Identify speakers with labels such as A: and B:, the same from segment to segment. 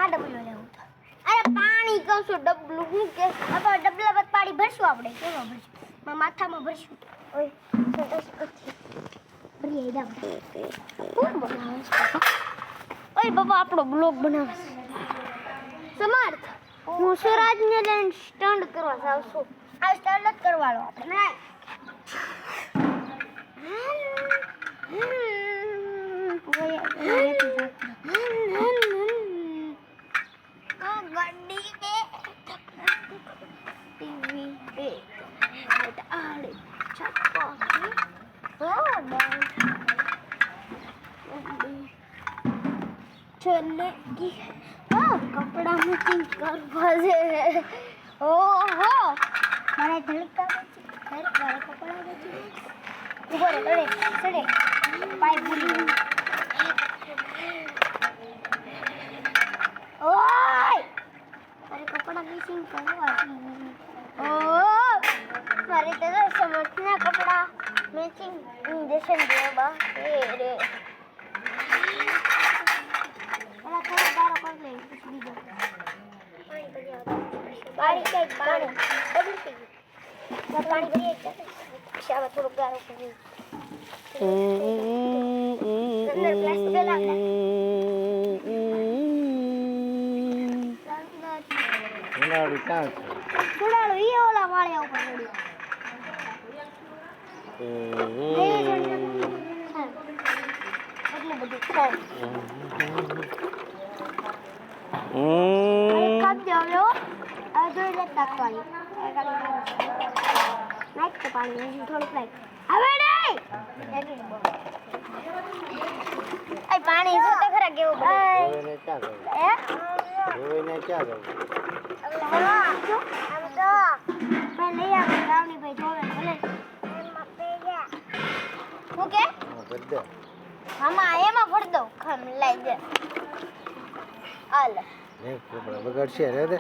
A: આ ડબલું લેવું તો અરે પાણી કહું છું ડબલું હું કે હવે ડબલા પર પાણી ભરશું આપણે કેવા ભરશું માથામાં ભરશું ઓય ભરી આઈ દમ હું બનાવે ઓય બાબા આપણો બ્લોગ બનાવે સમર્થ હું સુરાજને લઈને સ્ટન્ટ કરવા જાઉં છું આ સ્ટન્ટ જ કરવાનો આપણે चलेगी हाँ कपड़ा मैचिंग करवा दे ओहो मारे धड़का घर वाले कपड़ा मैचिंग ऊपर चढ़े चढ़े पाइप बुली ओए मारे कपड़ा मैचिंग करवा दे ओ मारे तो समझना कपड़ा मैचिंग इंजेक्शन दे बा रे पानी के पानी डबल पी पानी भरी एक शावा થોડું ગારો કરી અંદર ગ્લાસ પેલા
B: ઉનાળુ કાં
A: ઉનાળુ ઈ ઓલા વાળ્યા ઉપર પડ્યું એટલે બધું ખાય કપ જાવ્યો આ જોઈ લે તાકવાળી નાખ તો પાણી થોડુંક નાખ હવે નહીં એ પાણી જો તો ખરા કેવું
B: જોઈને ક્યાં જવું
A: હે
B: જોઈને ક્યાં જવું
A: આમ તો મેં લઈ આવ્યો ગામની ભાઈ જોવે ભલે એમાં પે ગયા હું કે
B: ભર દે
A: મામા એમાં ભર દો ખમ લઈ દે હાલ
B: નહીં કપડા બગડશે રે તે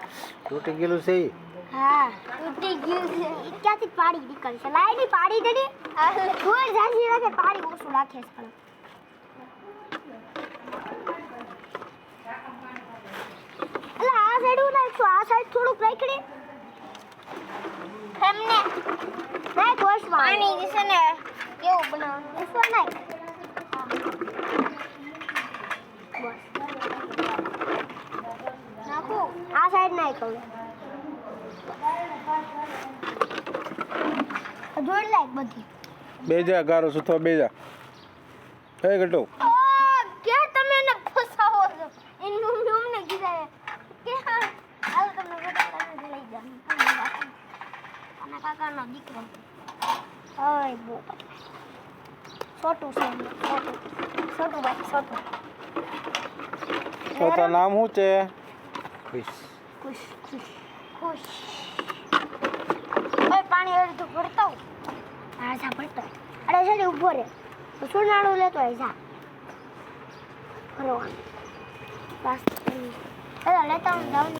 B: તૂટી ગયેલું છે ઈ
A: હા તૂટી ગયું છે ઈ ક્યાંથી પાણી નીકળશે લાઈ ની પાણી દેની થોડ જાજી રાખે પાણી ઓછું રાખે છે પણ એટલે આ સાઈડ હું નાખશું આ સાઈડ થોડુંક રાખડી તમને નાખ વોશમાં પાણી છે ને કેવું બનાવવાનું વોશમાં નાખ નાખો આ સાઈડ નાખ હવે જોડ લાઈક બધી
B: બેજા ગારો સુથો બેજા હે ગટો
A: કે તમે ને ફસાવો છો ઇન મમ્મી અમને કીધા કે હાલ તમે બધા લઈ જા અને કાકાનો દીકરો ઓય બો છોટું છે છોટું ભાઈ છોટું
B: છોટા નામ શું છે ખુશ
A: ખુશ ખુશ ખુશ ઓય પાણી અડધું ભરતો આ જા ભરતો અરે છે ઉભો રે સુનાળું લેતો આય જા ભરવાનું બસ લેતા હું જાઉં